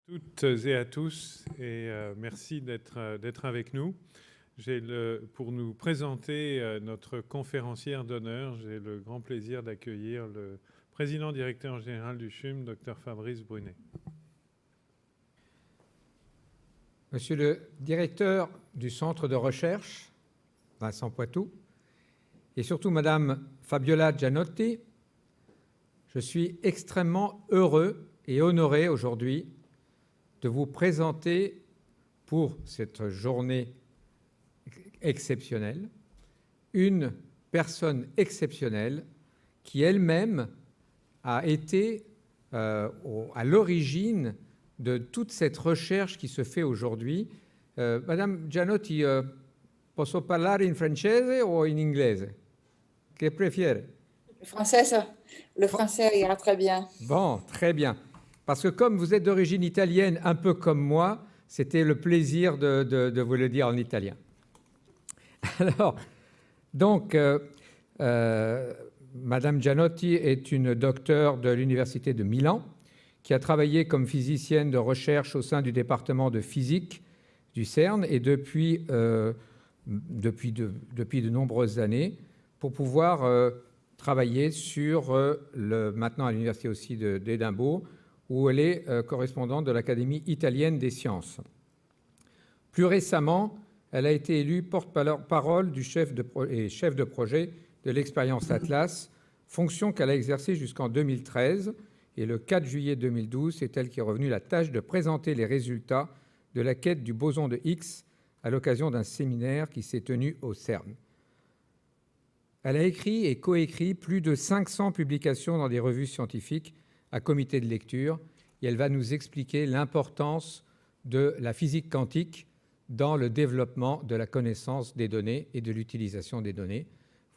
Toutes et à tous et merci d'être avec nous. Pour nous présenter notre conférencière d'honneur, j'ai le grand plaisir d'accueillir le président directeur général du CHUM, Dr Fabrice Brunet. Monsieur le directeur du centre de recherche, Vincent Poitou, et surtout Madame Fabiola Gianotti, je suis extrêmement heureux et honoré aujourd'hui de vous présenter pour cette journée exceptionnelle une personne exceptionnelle qui elle-même a été à l'origine de toute cette recherche qui se fait aujourd'hui. Madame Gianotti, posso parlare in francese o in inglese? Che prefiere? Le français ira très bien. Bon, très bien. Parce que comme vous êtes d'origine italienne, un peu comme moi, c'était le plaisir de vous le dire en italien. Alors, donc, Madame Gianotti est une docteure de l'Université de Milan qui a travaillé comme physicienne de recherche au sein du département de physique du CERN et depuis de nombreuses années pour pouvoir travailler sur, maintenant à l'Université aussi d'Édimbourg, où elle est correspondante de l'Académie italienne des sciences. Plus récemment, elle a été élue porte-parole du chef de projet de l'expérience Atlas, fonction qu'elle a exercée jusqu'en 2013. Et le 4 juillet 2012, c'est elle qui est revenue la tâche de présenter les résultats de la quête du boson de Higgs à l'occasion d'un séminaire qui s'est tenu au CERN. Elle a écrit et coécrit plus de 500 publications dans des revues scientifiques à comité de lecture, et elle va nous expliquer l'importance de la physique quantique dans le développement de la connaissance des données et de l'utilisation des données.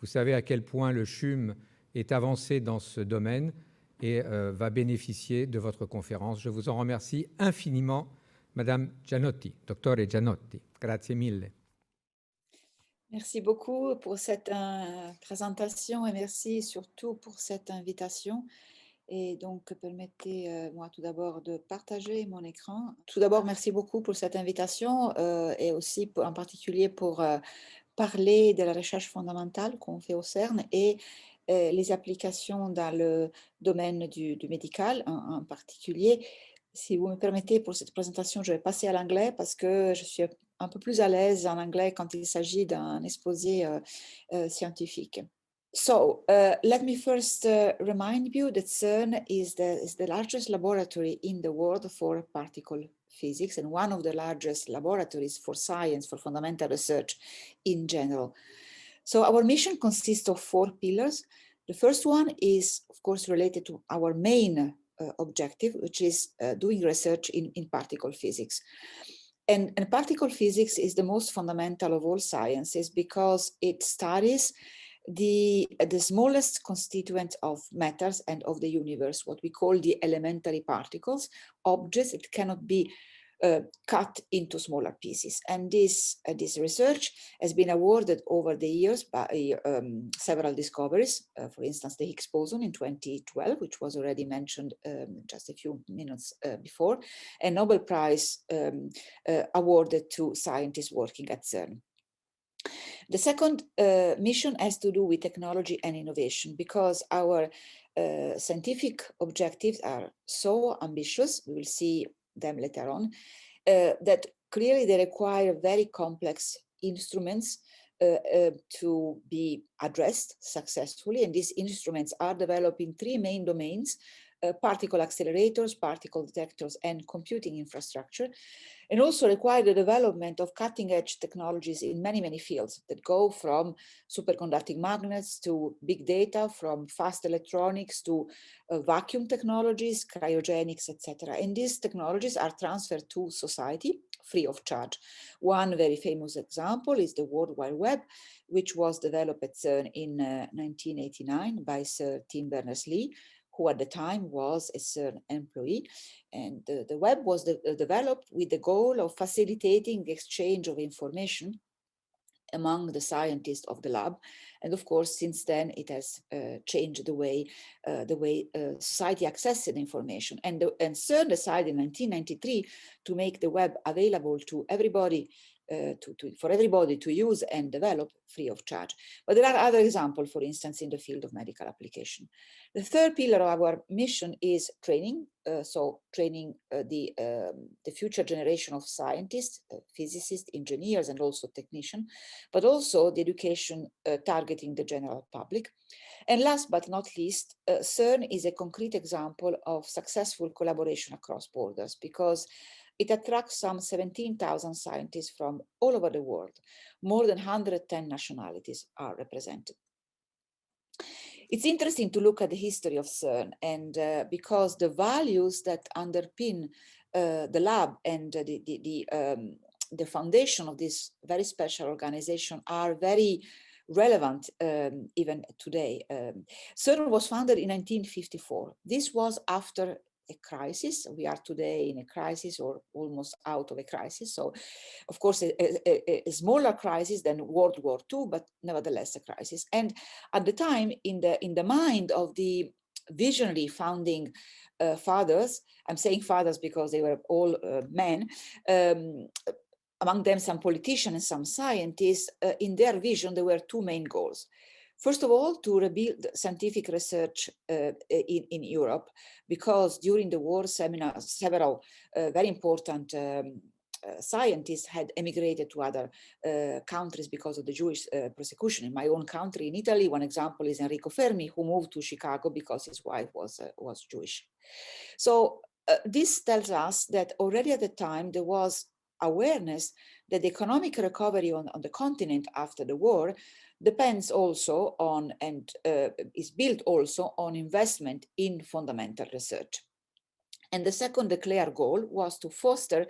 Vous savez à quel point le CHUM est avancé dans ce domaine et va bénéficier de votre conférence. Je vous en remercie infiniment, Madame Gianotti, Dottore Gianotti. Grazie mille. Merci beaucoup pour cette présentation et merci surtout pour cette invitation. Et donc, permettez-moi tout d'abord de partager mon écran. Tout d'abord, merci beaucoup pour cette invitation et aussi en particulier pour parler de la recherche fondamentale qu'on fait au CERN et les applications dans le domaine du médical en particulier. Si vous me permettez, pour cette présentation, je vais passer à l'anglais parce que je suis un peu plus à l'aise en anglais quand il s'agit d'un exposé scientifique. So let me first remind you that CERN is the largest laboratory in the world for particle physics and one of the largest laboratories for science, for fundamental research in general. So our mission consists of 4 pillars. The first one is, of course, related to our main objective, which is doing research in particle physics. And particle physics is the most fundamental of all sciences because it studies the smallest constituent of matters and of the universe, what we call the elementary particles, objects that cannot be cut into smaller pieces. And this research has been awarded over the years by several discoveries, for instance, the Higgs boson in 2012, which was already mentioned just a few minutes before, and Nobel Prize awarded to scientists working at CERN. The second mission has to do with technology and innovation because our scientific objectives are so ambitious, we will see them later on, that clearly they require very complex instruments to be addressed successfully. And these instruments are developed in 3 main domains: particle accelerators, particle detectors, and computing infrastructure, and also require the development of cutting-edge technologies in many, many fields that go from superconducting magnets to big data, from fast electronics to vacuum technologies, cryogenics, etc. And these technologies are transferred to society free of charge. One very famous example is the World Wide Web, which was developed at CERN in 1989 by Sir Tim Berners-Lee, who at the time was a CERN employee. And the web was developed with the goal of facilitating the exchange of information among the scientists of the lab. And of course, since then, it has changed the way society accessed information. And CERN decided in 1993 to make the web available to everybody, for everybody to use and develop free of charge. But there are other examples, for instance, in the field of medical application. The third pillar of our mission is training. So training the future generation of scientists, physicists, engineers, and also technicians, but also the education targeting the general public. And last but not least, CERN is a concrete example of successful collaboration across borders, because it attracts some 17,000 scientists from all over the world. More than 110 nationalities are represented. It's interesting to look at the history of CERN, and because the values that underpin the lab and the foundation of this very special organization are very relevant even today. CERN was founded in 1954. This was after a crisis. We are today in a crisis, or almost out of a crisis. So, of course, a smaller crisis than World War II, but nevertheless a crisis. And at the time, in the mind of the visionary founding fathers, I'm saying fathers because they were all men, among them some politicians and some scientists, in their vision, there were two main goals. First of all, to rebuild scientific research in Europe, because during the war, several very important scientists had emigrated to other countries because of the Jewish persecution. In my own country, in Italy, one example is Enrico Fermi, who moved to Chicago because his wife was Jewish. So this tells us that already at the time there was awareness that the economic recovery on the continent after the war depends also on, and is built also on, investment in fundamental research. And the second declared goal was to foster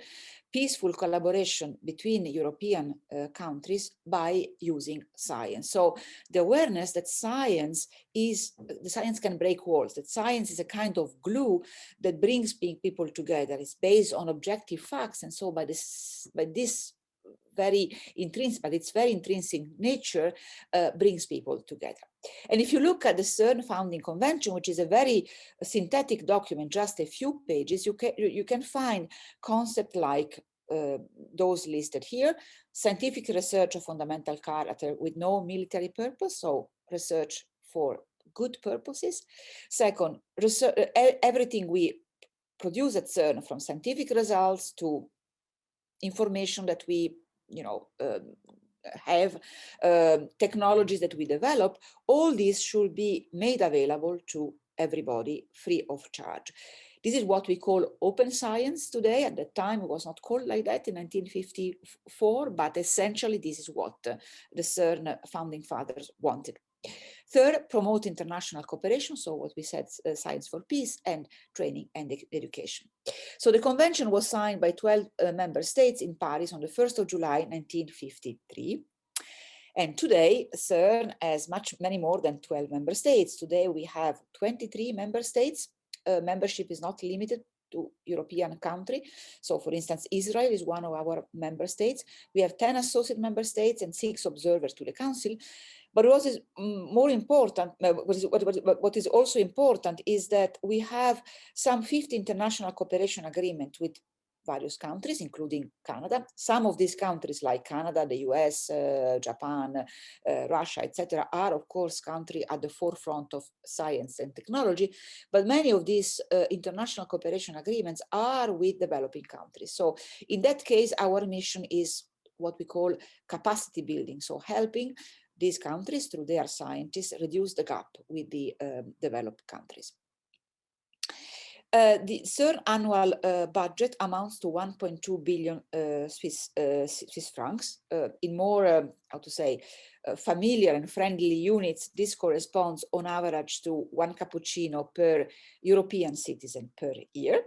peaceful collaboration between European countries by using science. So the awareness that science can break walls, that science is a kind of glue that brings people together. It's based on objective facts. And so by this very intrinsic nature brings people together. And if you look at the CERN founding convention, which is a very synthetic document, just a few pages, you can find concepts like those listed here: scientific research of fundamental character with no military purpose, so research for good purposes. Second, everything we produce at CERN, from scientific results to information that we have, technologies that we develop, all these should be made available to everybody free of charge. This is what we call open science today. At that time, it was not called like that in 1954, but essentially this is what the CERN founding fathers wanted. Third, promote international cooperation, so what we said, science for peace, and training and education. So the convention was signed by 12 member states in Paris on the 1st of July, 1953. And today, CERN has many more than 12 member states. Today, we have 23 member states. Membership is not limited to European country. So for instance, Israel is one of our member states. We have 10 associate member states and 6 observers to the council. But what is more important, what is also important is that we have some 50 international cooperation agreements with various countries, including Canada. Some of these countries, like Canada, the US, Japan, Russia, etc., are of course countries at the forefront of science and technology, but many of these international cooperation agreements are with developing countries. So in that case, our mission is what we call capacity building, so helping these countries through their scientists reduce the gap with the developed countries. The CERN annual budget amounts to 1.2 billion Swiss francs. In more, familiar and friendly units, this corresponds on average to 1 cappuccino per European citizen per year.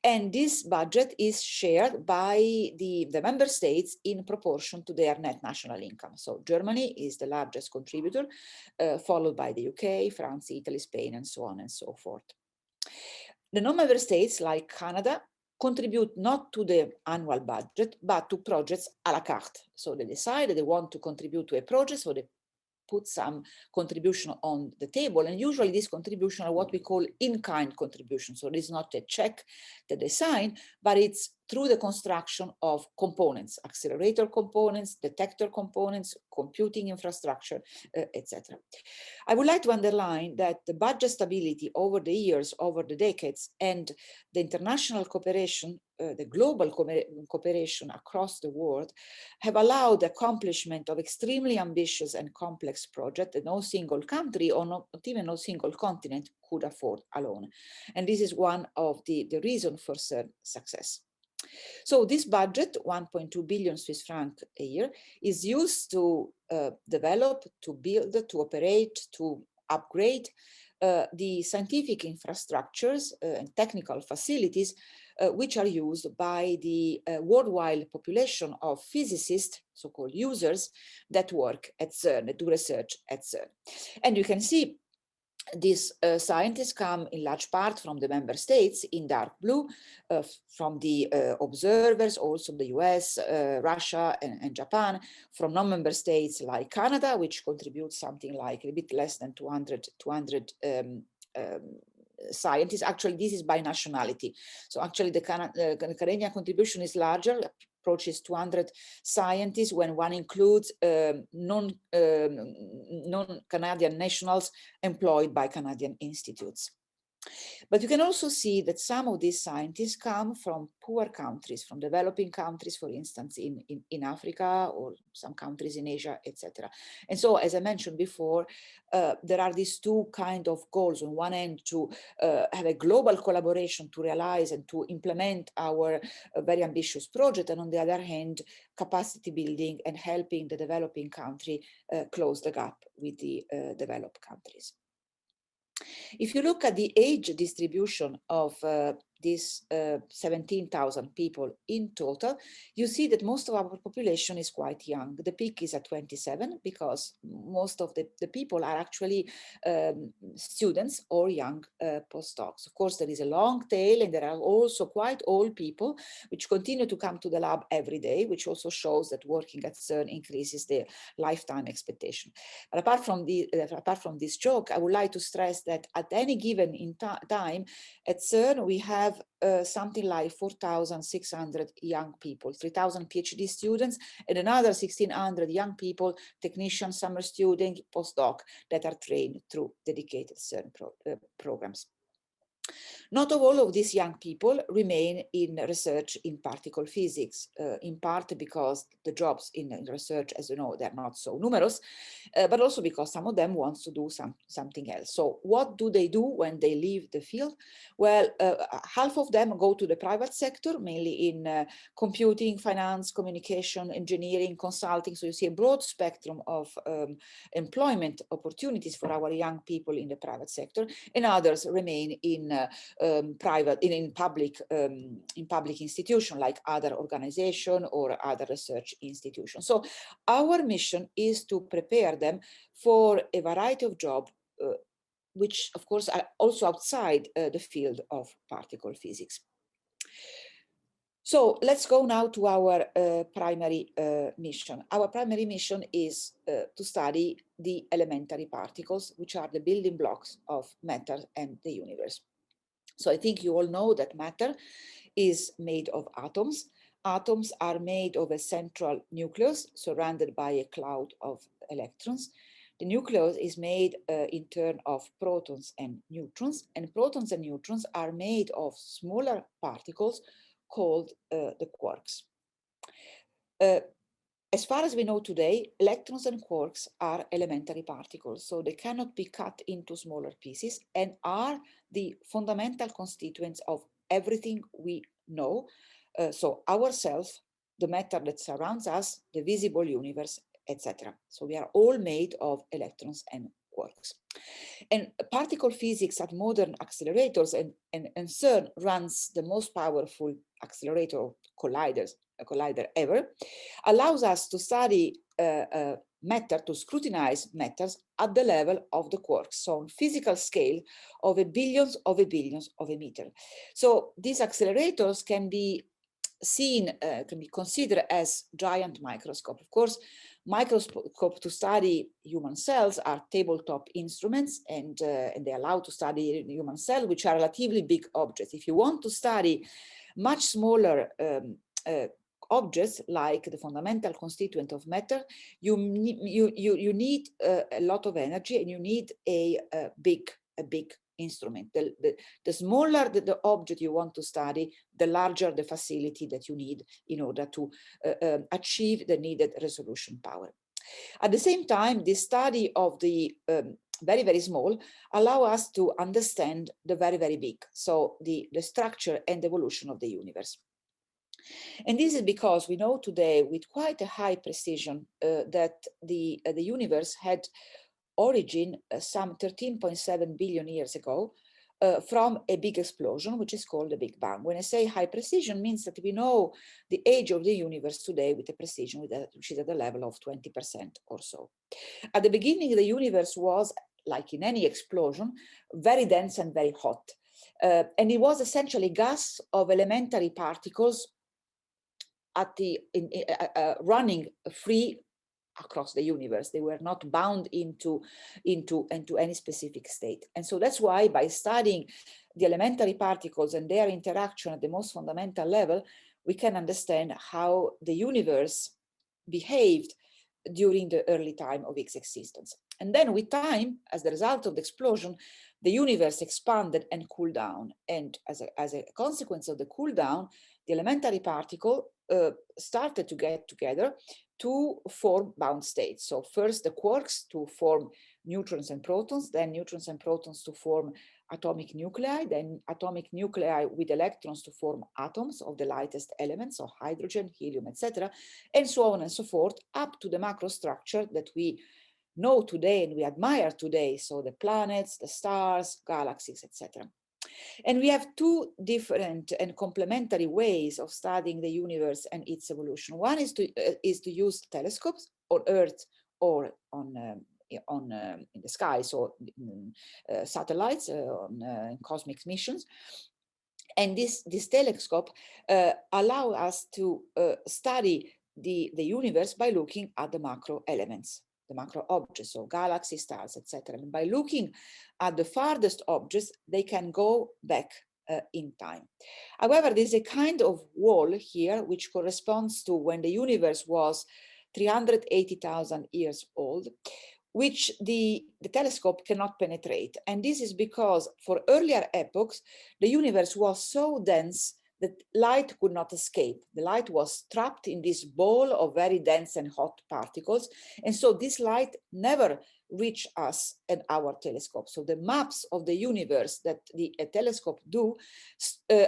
And this budget is shared by the member states in proportion to their net national income. So Germany is the largest contributor, followed by the UK, France, Italy, Spain, and so on and so forth. The non-member states, like Canada, contribute not to the annual budget, but to projects à la carte. So they decide that they want to contribute to a project, so they put some contribution on the table. And usually these contributions are what we call in-kind contributions. So it's not a check that they sign, but it's through the construction of components, accelerator components, detector components, computing infrastructure, etc. I would like to underline that the budget stability over the years, over the decades, and the international cooperation, the global cooperation across the world have allowed the accomplishment of extremely ambitious and complex projects that no single country or not even no single continent could afford alone. And this is one of the reasons for CERN success. So this budget, 1.2 billion Swiss francs a year, is used to develop, to build, to operate, to upgrade the scientific infrastructures and technical facilities which are used by the worldwide population of physicists, so-called users, that work at CERN, that do research at CERN. And you can see these scientists come in large part from the member states in dark blue, from the observers, also the US, Russia, and Japan, from non-member states like Canada, which contributes something like a bit less than 200 scientists. Actually, this is by nationality. So actually the Canadian contribution is larger, approaches 200 scientists when one includes non-Canadian nationals employed by Canadian institutes. But you can also see that some of these scientists come from poor countries, from developing countries, for instance, in Africa or some countries in Asia, etc. And so, as I mentioned before, there are these two kind of goals. On one end, to have a global collaboration to realize and to implement our very ambitious project, and on the other hand, capacity building and helping the developing country close the gap with the developed countries. If you look at the age distribution of these 17,000 people in total, you see that most of our population is quite young. The peak is at 27 because most of the people are actually students or young postdocs. Of course, there is a long tail and there are also quite old people which continue to come to the lab every day, which also shows that working at CERN increases their lifetime expectation. But apart from this joke, I would like to stress that at any given time at CERN, we have something like 4,600 young people, 3,000 PhD students, and another 1,600 young people, technicians, summer students, postdoc, that are trained through dedicated CERN programs. Not all of these young people remain in research in particle physics, in part because the jobs in research, as you know, they're not so numerous, but also because some of them want to do something else. So what do they do when they leave the field? Well, half of them go to the private sector, mainly in computing, finance, communication, engineering, consulting. So you see a broad spectrum of employment opportunities for our young people in the private sector, and others remain in public institution like other organization or other research institutions. So our mission is to prepare them for a variety of jobs, which of course are also outside the field of particle physics. So let's go now to our primary mission. Our primary mission is to study the elementary particles, which are the building blocks of matter and the universe. So I think you all know that matter is made of atoms. Atoms are made of a central nucleus surrounded by a cloud of electrons. The nucleus is made in turn of protons and neutrons, and protons and neutrons are made of smaller particles called the quarks. As far as we know today, electrons and quarks are elementary particles, so they cannot be cut into smaller pieces and are the fundamental constituents of everything we know. So ourselves, the matter that surrounds us, the visible universe, etc. So we are all made of electrons and quarks. And particle physics at modern accelerators, and CERN runs the most powerful accelerator collider ever, allows us to study matter, to scrutinize matters at the level of the quarks, so on physical scale of a billions of a billions of a meter. So these accelerators can be seen, can be considered as giant microscope. Of course, microscope to study human cells are tabletop instruments, and they allow to study human cells, which are relatively big objects. If you want to study much smaller objects like the fundamental constituent of matter, you need a lot of energy, and you need a big instrument. The smaller the object you want to study, the larger the facility that you need in order to achieve the needed resolution power. At the same time, the study of the very, very small allow us to understand the very, very big, so the structure and evolution of the universe. And this is because we know today with quite a high precision that the universe had origin some 13.7 billion years ago from a big explosion, which is called the Big Bang. When I say high precision, means that we know the age of the universe today with a precision which is at the level of 20% or so. At the beginning, the universe was, like in any explosion, very dense and very hot. And it was essentially gas of elementary particles at the running free across the universe. They were not bound into any specific state. And so that's why, by studying the elementary particles and their interaction at the most fundamental level, we can understand how the universe behaved during the early time of its existence. And then with time, as the result of the explosion, the universe expanded and cooled down. And as a consequence of the cool down, the elementary particle started to get together to form bound states. So first the quarks to form neutrons and protons, then neutrons and protons to form atomic nuclei, then atomic nuclei with electrons to form atoms of the lightest elements, so hydrogen, helium, etc., and so on and so forth, up to the macrostructure that we know today and we admire today, so the planets, the stars, galaxies, etc. And we have two different and complementary ways of studying the universe and its evolution. One is to use telescopes on Earth or in the sky, so satellites on cosmic missions. And this telescope allow us to study the universe by looking at the macro elements, the macro objects, so galaxies, stars, etc. And by looking at the farthest objects, they can go back in time. However, there's a kind of wall here which corresponds to when the universe was 380,000 years old, which the telescope cannot penetrate. And this is because for earlier epochs, the universe was so dense that light could not escape. The light was trapped in this ball of very dense and hot particles. And so this light never reached us and our telescope. So the maps of the universe that the telescope do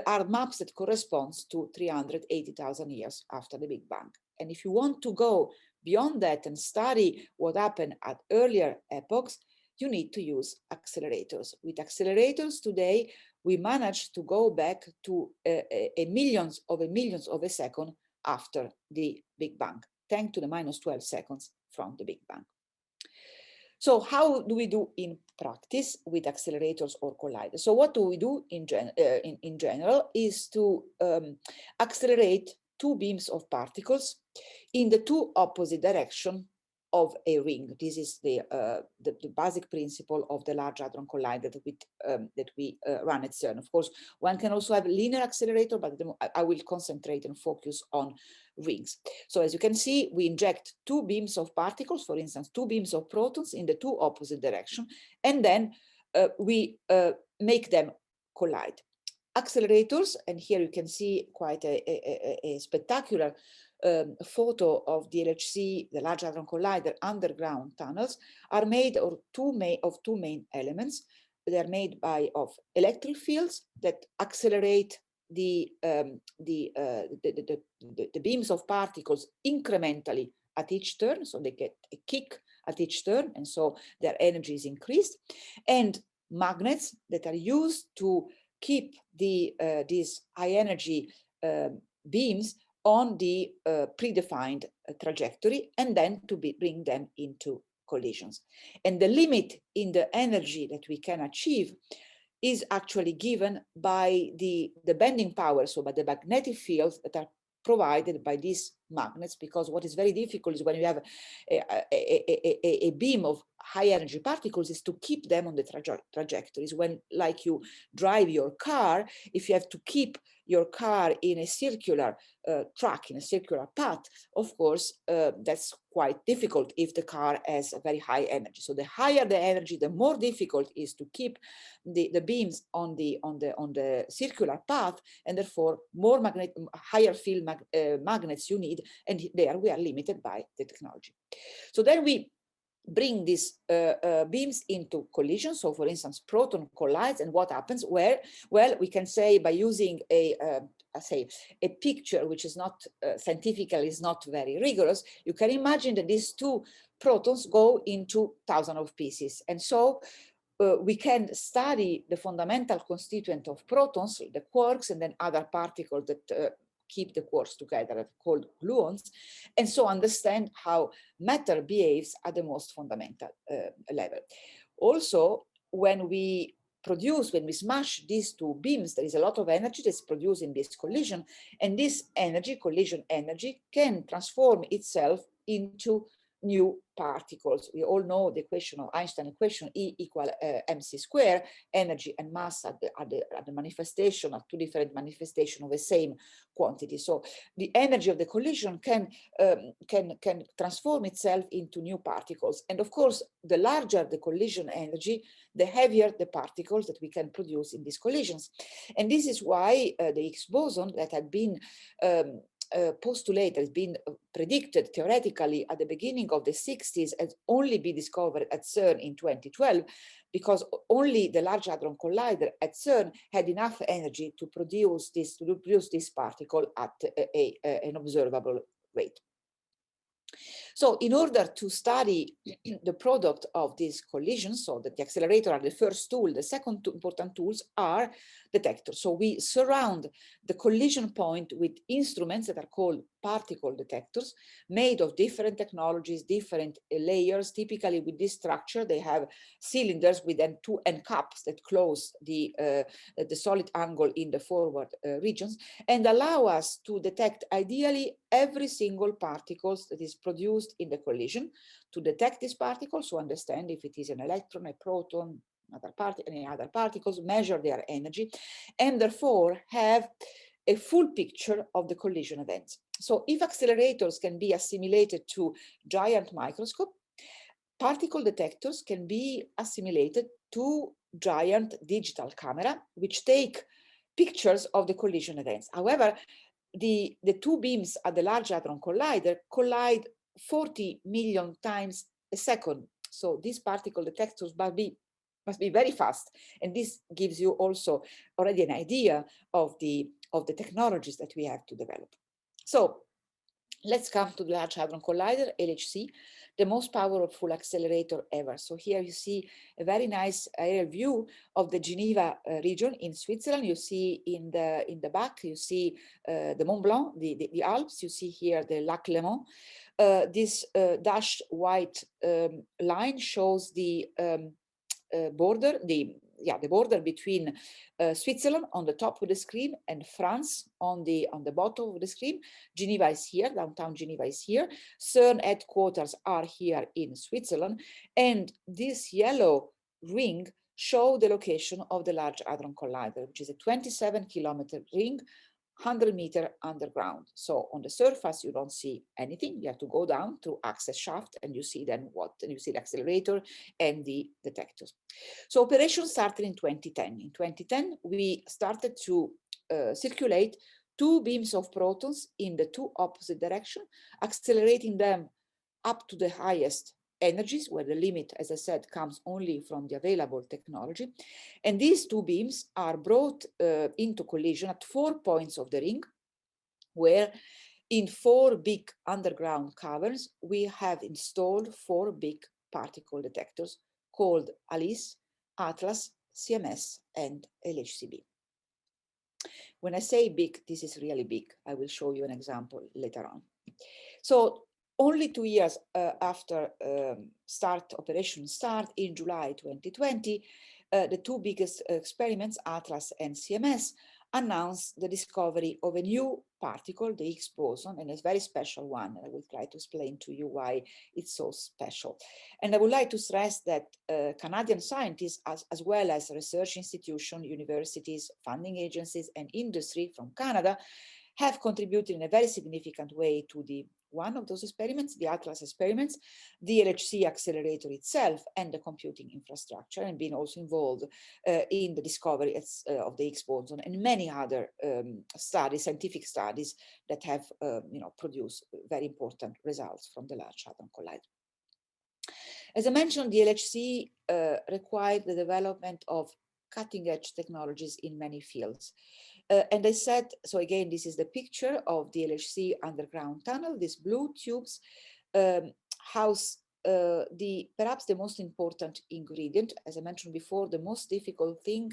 are maps that correspond to 380,000 years after the Big Bang. And if you want to go beyond that and study what happened at earlier epochs, you need to use accelerators. With accelerators today, we managed to go back to a millions of a second after the Big Bang, 10 to the minus 12 seconds from the Big Bang. So how do we do in practice with accelerators or colliders? So what do we do in general is to accelerate two beams of particles in the two opposite directions of a ring. This is the basic principle of the Large Hadron Collider that we run at CERN. Of course, one can also have linear accelerator, but I will concentrate and focus on rings. So as you can see, we inject two beams of particles, for instance, two beams of protons in the two opposite directions, and then we make them collide. Accelerators, and here you can see quite a spectacular photo of the LHC, the Large Hadron Collider underground tunnels, are made of two main elements. They are made of electric fields that accelerate the beams of particles incrementally at each turn, so they get a kick at each turn, and so their energy is increased, and magnets that are used to keep these high energy beams on the predefined trajectory, and then to bring them into collisions. And the limit in the energy that we can achieve is actually given by the bending power, so by the magnetic fields that are provided by these magnets, because what is very difficult is when you have a beam of high energy particles is to keep them on the trajectories. When, like, you drive your car, if you have to keep your car in a circular track, in a circular path, of course, that's quite difficult if the car has a very high energy. So the higher the energy, the more difficult it is to keep the beams on the circular path, and therefore more higher field magnets you need, and there we are limited by the technology. So then we bring these beams into collision. So for instance, proton collides, and what happens? Well, we can say, by using a picture which is not scientifically is not very rigorous, you can imagine that these two protons go into thousands of pieces. And so we can study the fundamental constituent of protons, the quarks, and then other particles that keep the quarks together, called gluons, and so understand how matter behaves at the most fundamental level. Also, when we smash these two beams, there is a lot of energy that's produced in this collision, and this energy, collision energy, can transform itself into new particles. We all know the equation of Einstein equation, E equal mc square, energy and mass at the manifestation, at two different manifestations of the same quantity. So the energy of the collision can transform itself into new particles. And of course, the larger the collision energy, the heavier the particles that we can produce in these collisions. And this is why the Higgs boson that had been postulated, has been predicted theoretically at the beginning of the 60s, has only been discovered at CERN in 2012, because only the Large Hadron Collider at CERN had enough energy to produce this particle at an observable rate. So in order to study the product of these collisions, so that the accelerator are the first tool, the second two important tools are detectors. So we surround the collision point with instruments that are called particle detectors, made of different technologies, different layers. Typically with this structure, they have cylinders with two end caps that close the solid angle in the forward regions, and allow us to detect ideally every single particles that is produced in the collision, to detect these particles, to understand if it is an electron, a proton, any other particles, measure their energy, and therefore have a full picture of the collision events. So if accelerators can be assimilated to giant microscope, particle detectors can be assimilated to giant digital camera, which take pictures of the collision events. However, the two beams at the Large Hadron Collider collide 40 million times a second. So these particle detectors must be very fast. And this gives you also already an idea of the technologies that we have to develop. So let's come to the Large Hadron Collider, LHC, the most powerful accelerator ever. So here you see a very nice aerial view of the Geneva region in Switzerland. You see in the back, you see the Mont Blanc, the Alps. You see here the Lac Léman. This dashed white line shows the border, the border between Switzerland on the top of the screen and France on the bottom of the screen. Geneva is here, downtown Geneva is here. CERN headquarters are here in Switzerland, and this yellow ring show the location of the Large Hadron Collider, which is a 27-kilometer ring, 100-meter underground. So on the surface, you don't see anything. You have to go down through access shaft, and you see then you see the accelerator and the detectors. So operation started in 2010. In 2010, we started to circulate two beams of protons in the two opposite directions, accelerating them up to the highest energies, where the limit, as I said, comes only from the available technology. And these two beams are brought into collision at 4 points of the ring, where in 4 big underground caverns, we have installed 4 big particle detectors called ALICE, ATLAS, CMS, and LHCb. When I say big, this is really big. I will show you an example later on. So only 2 years after operation start in July 2020, the two biggest experiments, ATLAS and CMS, announced the discovery of a new particle, the Higgs boson, and a very special one. I will try to explain to you why it's so special. And I would like to stress that Canadian scientists, as well as research institutions, universities, funding agencies, and industry from Canada, have contributed in a very significant way to the one of those experiments, the ATLAS experiments, the LHC accelerator itself, and the computing infrastructure, and been also involved in the discovery of the Higgs boson and many other studies, scientific studies that have produced very important results from the Large Hadron Collider. As I mentioned, the LHC required the development of cutting-edge technologies in many fields. And I said, so again, this is the picture of the LHC underground tunnel. These blue tubes house perhaps the most important ingredient. As I mentioned before, the most difficult thing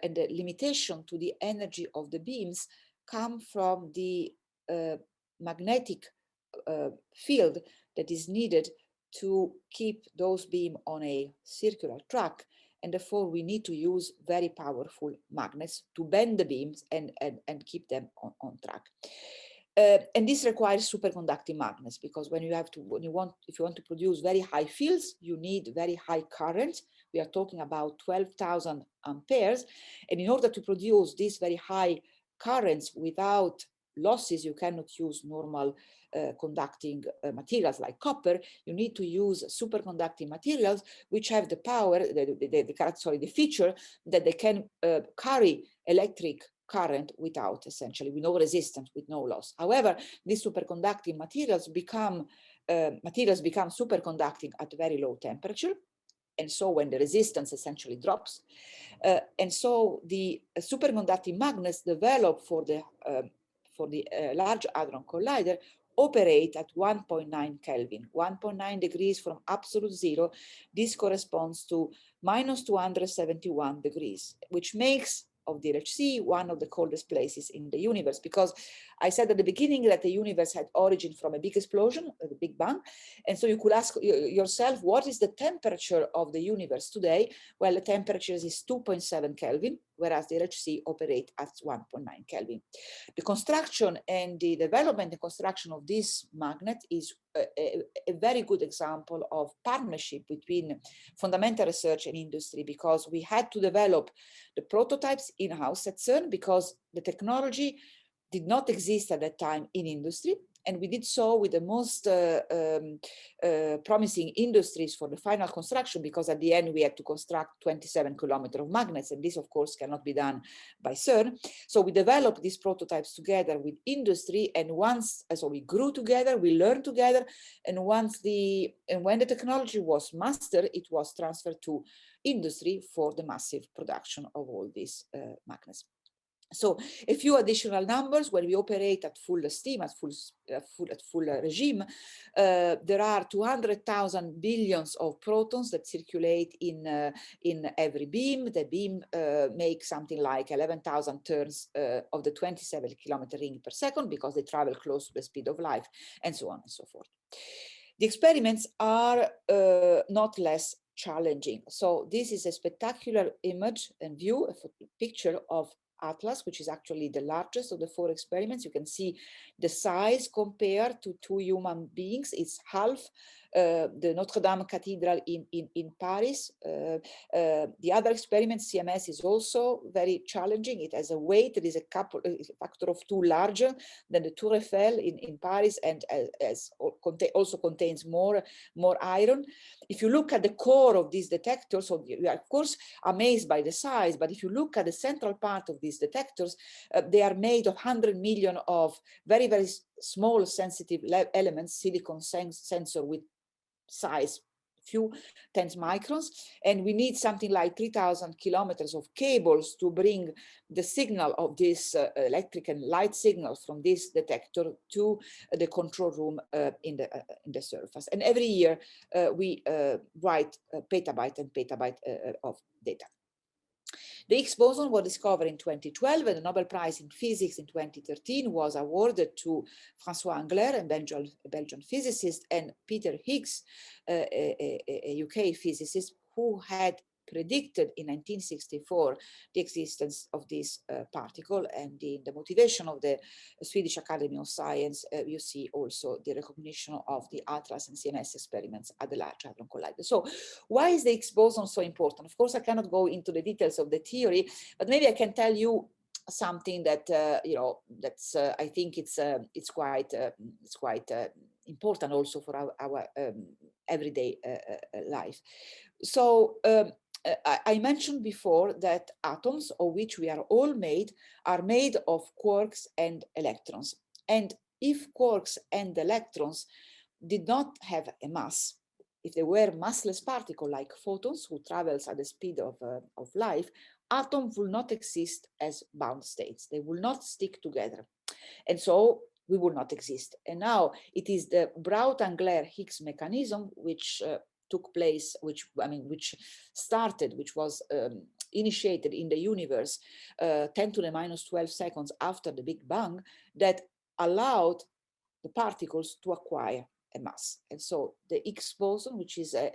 and the limitation to the energy of the beams come from the magnetic field that is needed to keep those beams on a circular track. And therefore, we need to use very powerful magnets to bend the beams and keep them on track. And this requires superconducting magnets, because if you want to produce very high fields, you need very high current. We are talking about 12,000 amperes. And in order to produce these very high currents without losses, you cannot use normal conducting materials like copper. You need to use superconducting materials which have the power, the feature that they can carry electric current with no resistance, with no loss. However, these superconducting materials become superconducting at very low temperature. And so when the resistance essentially drops, and so the superconducting magnets developed for the Large Hadron Collider operate at 1.9 Kelvin, 1.9 degrees from absolute zero. This corresponds to minus 271 degrees, which makes of the LHC one of the coldest places in the universe, because I said at the beginning that the universe had origin from a big explosion, the Big Bang. And so you could ask yourself, what is the temperature of the universe today? Well, the temperature is 2.7 Kelvin, whereas the LHC operate at 1.9 Kelvin. The construction and the development and construction of this magnet is a very good example of partnership between fundamental research and industry, because we had to develop the prototypes in-house at CERN, because the technology did not exist at that time in industry. And we did so with the most promising industries for the final construction, because at the end we had to construct 27 kilometers of magnets, and this of course cannot be done by CERN. So we developed these prototypes together with industry, and so we grew together, we learned together, and when the technology was mastered, it was transferred to industry for the massive production of all these magnets. So a few additional numbers: when we operate at full steam, at full regime, there are 200,000 billions of protons that circulate in every beam. The beam makes something like 11,000 turns of the 27-kilometer ring per second, because they travel close to the speed of light, and so on and so forth. The experiments are not less challenging. So this is a spectacular image and view, a picture of ATLAS, which is actually the largest of the 4 experiments. You can see the size compared to 2 human beings. It's half the Notre Dame Cathedral in Paris. The other experiment, CMS, is also very challenging. It has a weight that is a factor of 2 larger than the Tour Eiffel in Paris, and also contains more iron. If you look at the core of these detectors, so you are of course amazed by the size, but if you look at the central part of these detectors, they are made of 100 million of very, very small sensitive elements, silicon sensor with size few tens microns, and we need something like 3,000 kilometers of cables to bring the signal of this electric and light signals from this detector to the control room in the surface. And every year we write petabyte and petabyte of data. The Higgs boson was discovered in 2012, and the Nobel Prize in Physics in 2013 was awarded to François Englert, a Belgian physicist, and Peter Higgs, a UK physicist, who had predicted in 1964 the existence of this particle. And in the motivation of the Swedish Academy of Science, you see also the recognition of the ATLAS and CMS experiments at the Large Hadron Collider. So why is the Higgs boson so important? Of course, I cannot go into the details of the theory, but maybe I can tell you something that that's I think it's quite important also for our everyday life. So I mentioned before that atoms, of which we are all made, are made of quarks and electrons. And if quarks and electrons did not have a mass, if they were massless particles like photons who travels at the speed of light, atoms will not exist as bound states. They will not stick together. And so we will not exist. And now it is the Brout-Englert-Higgs mechanism which took place, which was initiated in the universe 10 to the minus 12 seconds after the Big Bang, that allowed the particles to acquire a mass. And so the Higgs boson, which is a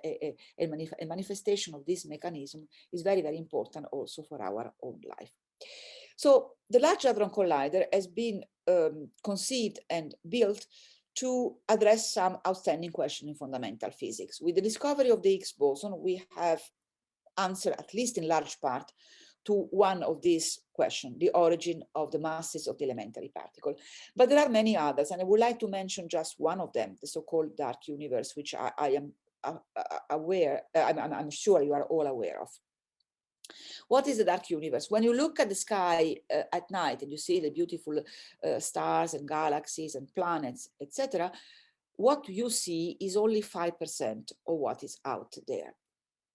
manifestation of this mechanism, is very, very important also for our own life. So the Large Hadron Collider has been conceived and built to address some outstanding questions in fundamental physics. With the discovery of the Higgs boson, we have answered, at least in large part, to one of these questions, the origin of the masses of the elementary particle. But there are many others, and I would like to mention just one of them, the so-called dark universe, which I am aware, I'm sure you are all aware of. What is the dark universe? When you look at the sky at night and you see the beautiful stars and galaxies and planets, etc., what you see is only 5% of what is out there.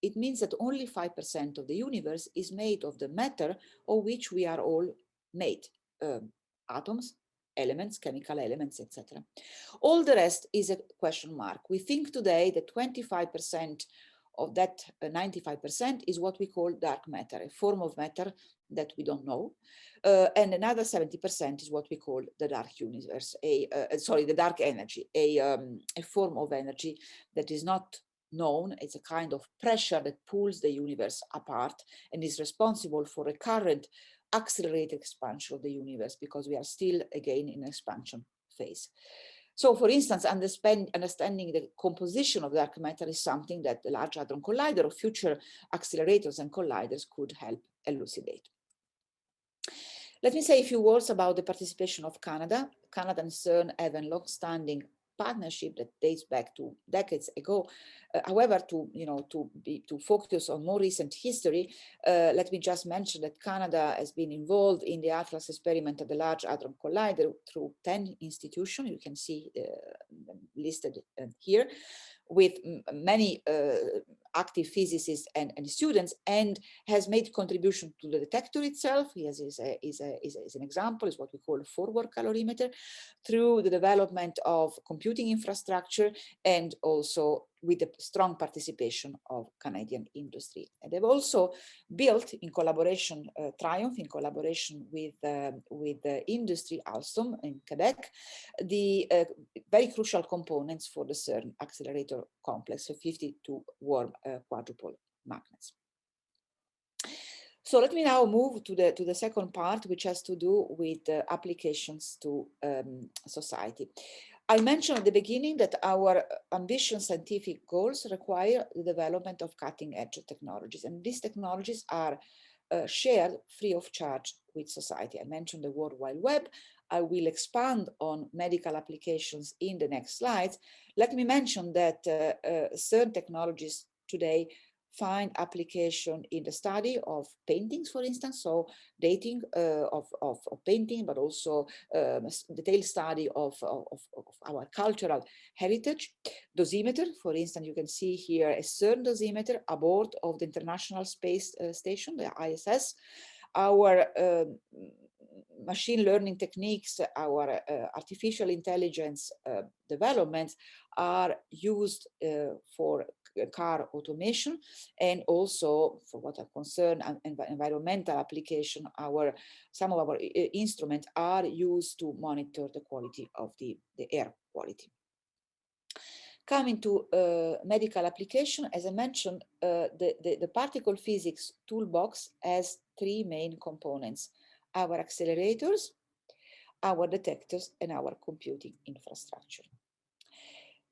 It means that only 5% of the universe is made of the matter of which we are all made, atoms, elements, chemical elements, etc. All the rest is a question mark. We think today that 25% of that 95% is what we call dark matter, a form of matter that we don't know. And another 70% is what we call the dark universe, the dark energy, a form of energy that is not known. It's a kind of pressure that pulls the universe apart and is responsible for a current accelerated expansion of the universe, because we are still again in expansion phase. So, for instance, understanding the composition of dark matter is something that the Large Hadron Collider or future accelerators and colliders could help elucidate. Let me say a few words about the participation of Canada. Canada and CERN have a long-standing partnership that dates back to decades ago. However, to focus on more recent history, let me just mention that Canada has been involved in the ATLAS experiment at the Large Hadron Collider through 10 institutions. You can see listed here, with many active physicists and students, and has made contribution to the detector itself. Is an example, is what we call a forward calorimeter, through the development of computing infrastructure, and also with the strong participation of Canadian industry. And they've also built in collaboration, TRIUMF, in collaboration with the industry, Alstom in Quebec, the very crucial components for the CERN accelerator complex, so 52 warm quadrupole magnets. So let me now move to the second part, which has to do with applications to society. I mentioned at the beginning that our ambitious scientific goals require the development of cutting-edge technologies, and these technologies are shared free of charge with society. I mentioned the World Wide Web. I will expand on medical applications in the next slides. Let me mention that certain technologies today find application in the study of paintings, for instance, so dating of painting, but also detailed study of our cultural heritage. Dosimeter, for instance, you can see here a CERN dosimeter aboard of the International Space Station, the ISS. Our machine learning techniques, our artificial intelligence developments are used for car automation, and also for what are concerned environmental application, some of our instruments are used to monitor the quality of the air quality. Coming to medical application, as I mentioned, the particle physics toolbox has three main components: our accelerators, our detectors, and our computing infrastructure.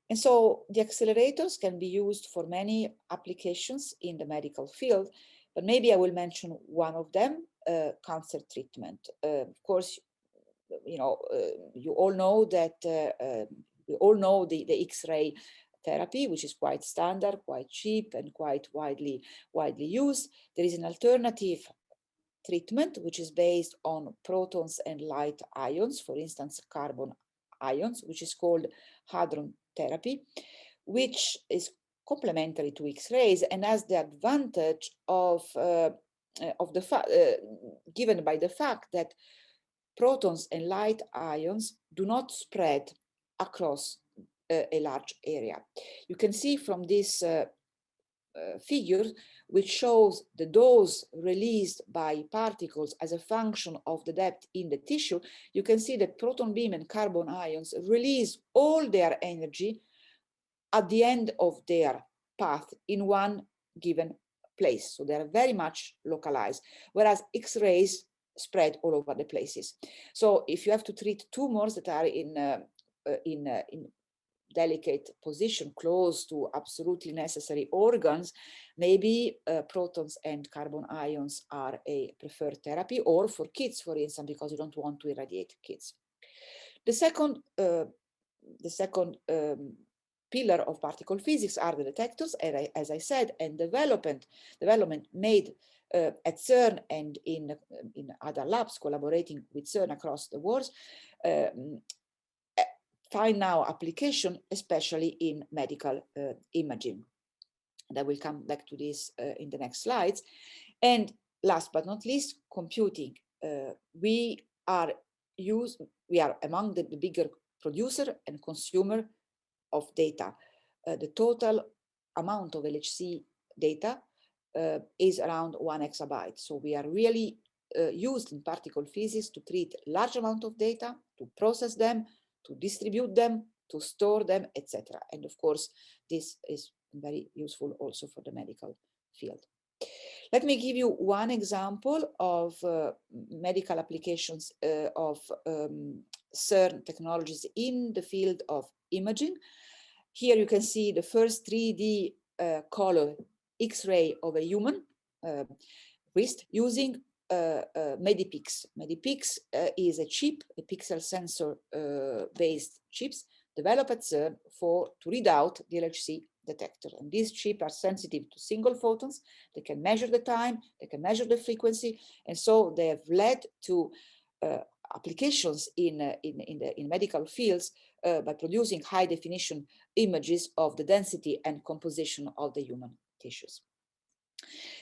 And so the accelerators can be used for many applications in the medical field, but maybe I will mention one of them, cancer treatment. Of course, you all know that we all know the X-ray therapy, which is quite standard, quite cheap, and quite widely used. There is an alternative treatment which is based on protons and light ions, for instance, carbon ions, which is called hadron therapy, which is complementary to X-rays and has the advantage of given by the fact that protons and light ions do not spread across a large area. You can see from this figure, which shows the dose released by particles as a function of the depth in the tissue, you can see that proton beam and carbon ions release all their energy at the end of their path in one given place. So they are very much localized, whereas X-rays spread all over the places. So if you have to treat tumors that are in delicate position close to absolutely necessary organs, maybe protons and carbon ions are a preferred therapy, or for kids, for instance, because you don't want to irradiate kids. The second pillar of particle physics are the detectors, as I said, and development made at CERN and in other labs collaborating with CERN across the world, find now application, especially in medical imaging. And I will come back to this in the next slides. And last but not least, computing. We are among the bigger producer and consumer of data. The total amount of LHC data is around 1 exabyte. So we are really used in particle physics to treat large amount of data, to process them, to distribute them, to store them, etc. And of course, this is very useful also for the medical field. Let me give you one example of medical applications of CERN technologies in the field of imaging. Here you can see the first 3D color X-ray of a human wrist using Medipix. Medipix is a chip, a pixel sensor based chips developed at CERN to read out the LHC detector. And these chips are sensitive to single photons. They can measure the time, they can measure the frequency, and so they have led to applications in medical fields by producing high definition images of the density and composition of the human tissues.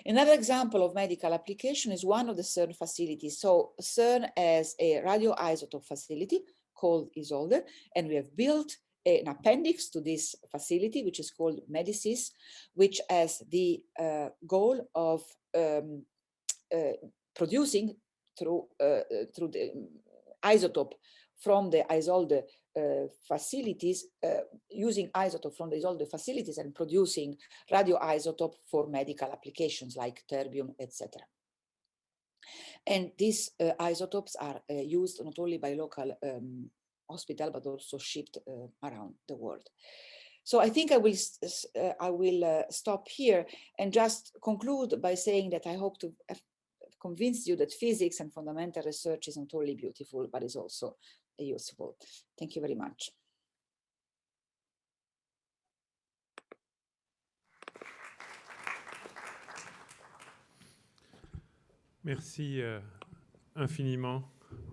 Another example of medical application is one of the CERN facilities. So CERN has a radioisotope facility called ISOLDER, and we have built an appendix to this facility, which is called MEDICIS, which has the goal of producing through the isotope from the ISOLDER facilities, using isotope from the ISOLDER facilities and producing radioisotope for medical applications like terbium, etc. And these isotopes are used not only by local hospital, but also shipped around the world. So I think I will stop here and just conclude by saying that I hope to have convinced you that physics and fundamental research is not only beautiful, but is also useful. Thank you very much. Merci infiniment,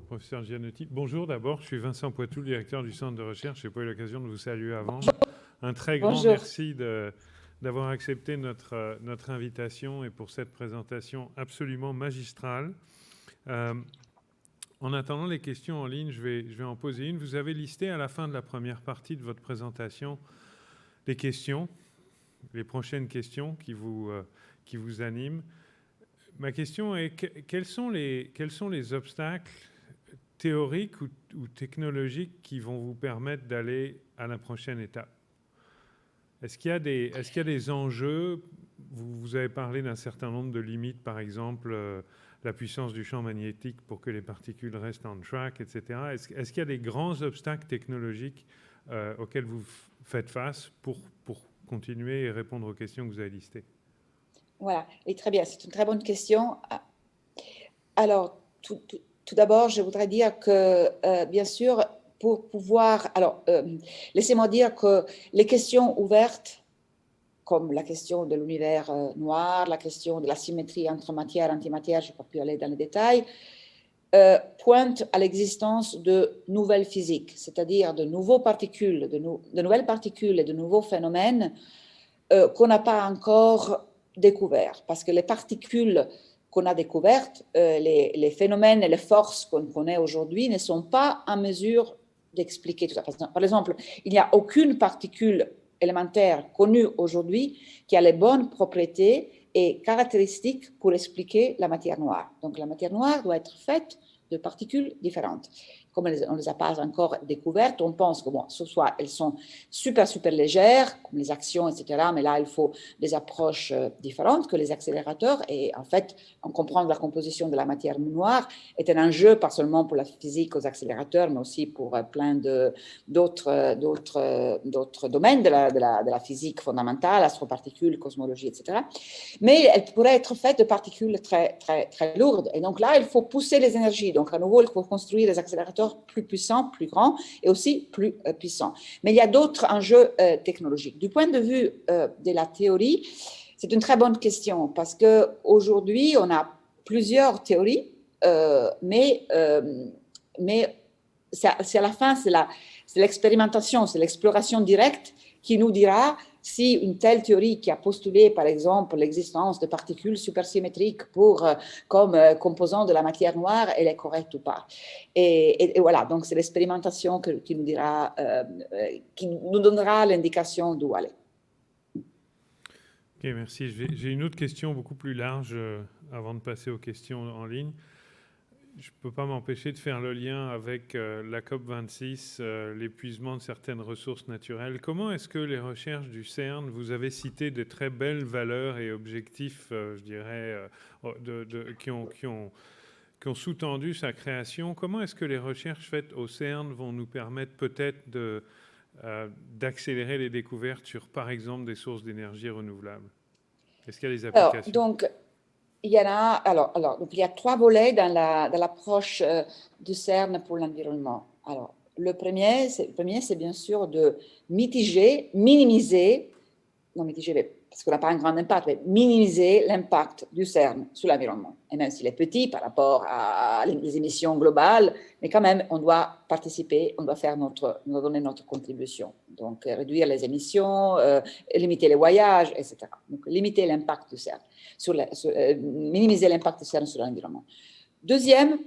professeur Gianotti. Bonjour d'abord, je suis Vincent Poitou, directeur du Centre de recherche. Je n'ai pas eu l'occasion de vous saluer avant. Un très grand merci d'avoir accepté notre invitation et pour cette présentation absolument magistrale. En attendant les questions en ligne, je vais en poser une. Vous avez listé à la fin de la première partie de votre présentation des questions les prochaines questions qui vous animent. Ma question est, quels sont les obstacles théoriques ou technologiques qui vont vous permettre d'aller à la prochaine étape? Est-ce qu'il y a des enjeux? Vous avez parlé d'un certain nombre de limites, par exemple, la puissance du champ magnétique pour que les particules restent on track, etc. Est-ce qu'il y a des grands obstacles technologiques auxquels vous faites face pour continuer et répondre aux questions que vous avez listées? Voilà, et très bien, c'est une très bonne question. Alors, tout d'abord, je voudrais dire que, bien sûr, pour pouvoir... Alors, laissez-moi dire que les questions ouvertes, comme la question de l'univers noir, la question de la symétrie entre matière et antimatière, je n'ai pas pu aller dans les détails, pointent à l'existence de nouvelles physiques, c'est-à-dire de nouvelles particules, de nouvelles particules et de nouveaux phénomènes qu'on n'a pas encore découverts. Parce que les particules qu'on a découvertes, les phénomènes et les forces qu'on connaît aujourd'hui ne sont pas en mesure d'expliquer tout ça. Par exemple, il n'y a aucune particule élémentaire connue aujourd'hui qui a les bonnes propriétés et caractéristiques pour expliquer la matière noire. Donc la matière noire doit être faite de particules différentes. Comme on ne les a pas encore découvertes, on pense que, bon, soit elles sont super légères, comme les actions, etc., mais là, il faut des approches différentes que les accélérateurs. Et en fait, on comprend que la composition de la matière noire est un enjeu, pas seulement pour la physique aux accélérateurs, mais aussi pour plein d'autres domaines de la physique fondamentale, astroparticules, cosmologie, etc. Mais elle pourrait être faite de particules très lourdes. Et donc là, il faut pousser les énergies. Donc à nouveau, il faut construire des accélérateurs plus puissants, plus grands et aussi plus puissants. Mais il y a d'autres enjeux technologiques. Du point de vue de la théorie, c'est une très bonne question parce qu'aujourd'hui, on a plusieurs théories, mais c'est à la fin, c'est l'expérimentation, c'est l'exploration directe qui nous dira si une telle théorie qui a postulé, par exemple, l'existence de particules supersymétriques comme composants de la matière noire, elle est correcte ou pas. Et voilà, donc c'est l'expérimentation qui nous dira, qui nous donnera l'indication d'où aller. Ok, merci. J'ai une autre question beaucoup plus large avant de passer aux questions en ligne. Je ne peux pas m'empêcher de faire le lien avec la COP26, l'épuisement de certaines ressources naturelles. Comment est-ce que les recherches du CERN, vous avez cité de très belles valeurs et objectifs, je dirais, qui ont sous-tendu sa création. Comment est-ce que les recherches faites au CERN vont nous permettre peut-être d'accélérer les découvertes sur, par exemple, des sources d'énergie renouvelables? Est-ce qu'il y a des applications? Donc, il y en a, donc il y a 3 volets dans l'approche du CERN pour l'environnement. Alors, le premier, c'est bien sûr de minimiser, parce qu'on n'a pas un grand impact, mais minimiser l'impact du CERN sur l'environnement. Et même s'il est petit par rapport à les émissions globales, mais quand même, on doit participer, on doit donner notre contribution. Donc, réduire les émissions, limiter les voyages, etc. Donc, limiter l'impact du CERN, minimiser l'impact du CERN sur l'environnement. Deuxième,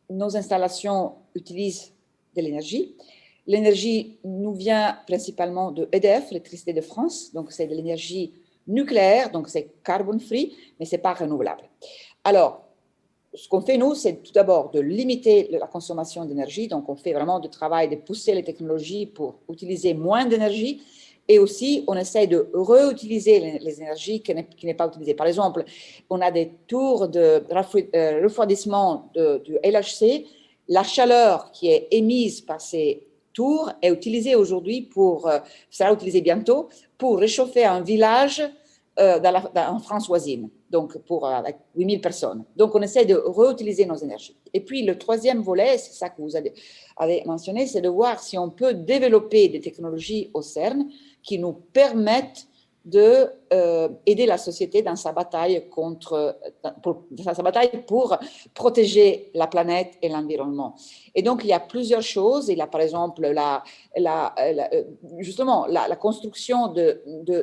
nos installations utilisent de l'énergie. L'énergie nous vient principalement de EDF, l'électricité de France, donc c'est de l'énergie nucléaire, donc c'est carbon free, mais ce n'est pas renouvelable. Alors, ce qu'on fait, nous, c'est tout d'abord de limiter la consommation d'énergie, donc on fait vraiment du travail de pousser les technologies pour utiliser moins d'énergie, et aussi on essaie de réutiliser les énergies qui n'est pas utilisée. Par exemple, on a des tours de refroidissement du LHC, la chaleur qui est émise par ces tour est utilisé aujourd'hui sera utilisé bientôt pour réchauffer un village en France voisine, donc avec 8000 personnes. Donc, on essaie de réutiliser nos énergies. Et puis, le troisième volet, c'est ça que vous avez mentionné, c'est de voir si on peut développer des technologies au CERN qui nous permettent d'aider la société dans sa bataille pour protéger la planète et l'environnement. Et donc, il y a plusieurs choses. Il y a par exemple justement la construction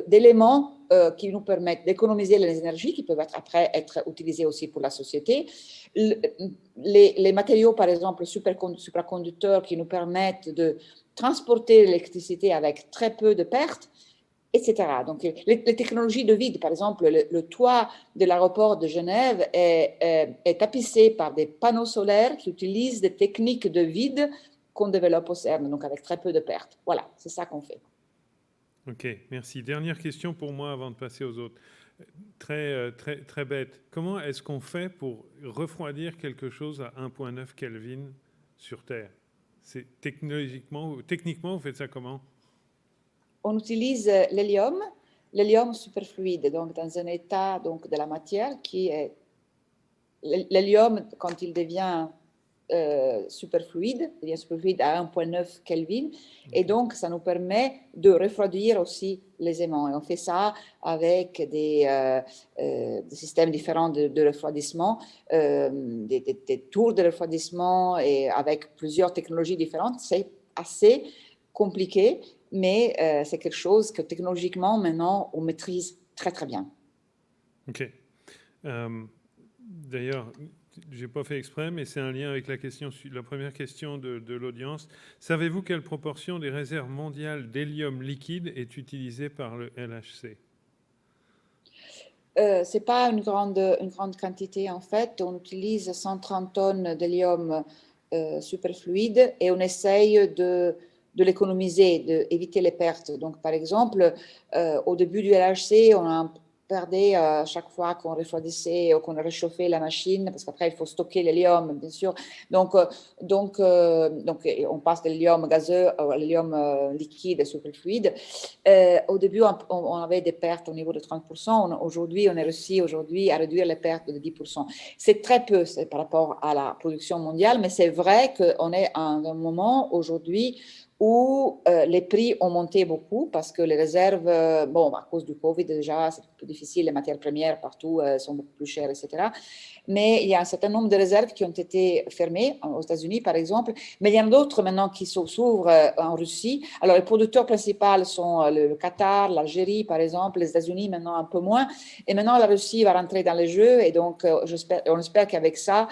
d'éléments qui nous permettent d'économiser les énergies qui peuvent après être utilisées aussi pour la société. Les matériaux, par exemple, supraconducteurs qui nous permettent de transporter l'électricité avec très peu de pertes. etc. Donc, les technologies de vide, par exemple, le toit de l'aéroport de Genève est tapissé par des panneaux solaires qui utilisent des techniques de vide qu'on développe au CERN, donc avec très peu de pertes. Voilà, c'est ça qu'on fait. Ok, merci. Dernière question pour moi avant de passer aux autres. Très bête. Comment est-ce qu'on fait pour refroidir quelque chose à 1,9 Kelvin sur Terre? C'est techniquement, vous faites ça comment? On utilise l'hélium superfluide, donc dans un état donc, de la matière qui est l'hélium quand il devient superfluide à 1,9 Kelvin, et donc ça nous permet de refroidir aussi les aimants. Et on fait ça avec des systèmes différents de refroidissement, des tours de refroidissement et avec plusieurs technologies différentes. C'est assez compliqué, mais c'est quelque chose que technologiquement, maintenant, on maîtrise très, très bien. Ok. D'ailleurs, je n'ai pas fait exprès, mais c'est un lien avec la première question de l'audience. Savez-vous quelle proportion des réserves mondiales d'hélium liquide est utilisée par le LHC? Ce n'est pas une grande quantité, en fait. On utilise 130 tonnes d'hélium superfluide et on essaye de l'économiser, d'éviter les pertes. Donc, par exemple, au début du LHC, on perdait à chaque fois qu'on refroidissait ou qu'on réchauffait la machine, parce qu'après, il faut stocker l'hélium, bien sûr. Donc, on passe de l'hélium gazeux à l'hélium liquide et superfluide. Au début, on avait des pertes au niveau de 30%. Aujourd'hui, on a réussi à réduire les pertes de 10%. C'est très peu par rapport à la production mondiale, mais c'est vrai qu'on est à un moment aujourd'hui où les prix ont monté beaucoup parce que les réserves, à cause du Covid déjà, c'est plus difficile, les matières premières partout sont beaucoup plus chères, etc. Mais il y a un certain nombre de réserves qui ont été fermées, aux États-Unis par exemple, mais il y en a d'autres maintenant qui s'ouvrent en Russie. Alors les producteurs principaux sont le Qatar, l'Algérie par exemple, les États-Unis maintenant un peu moins, et maintenant la Russie va rentrer dans les jeux, et donc on espère qu'avec ça,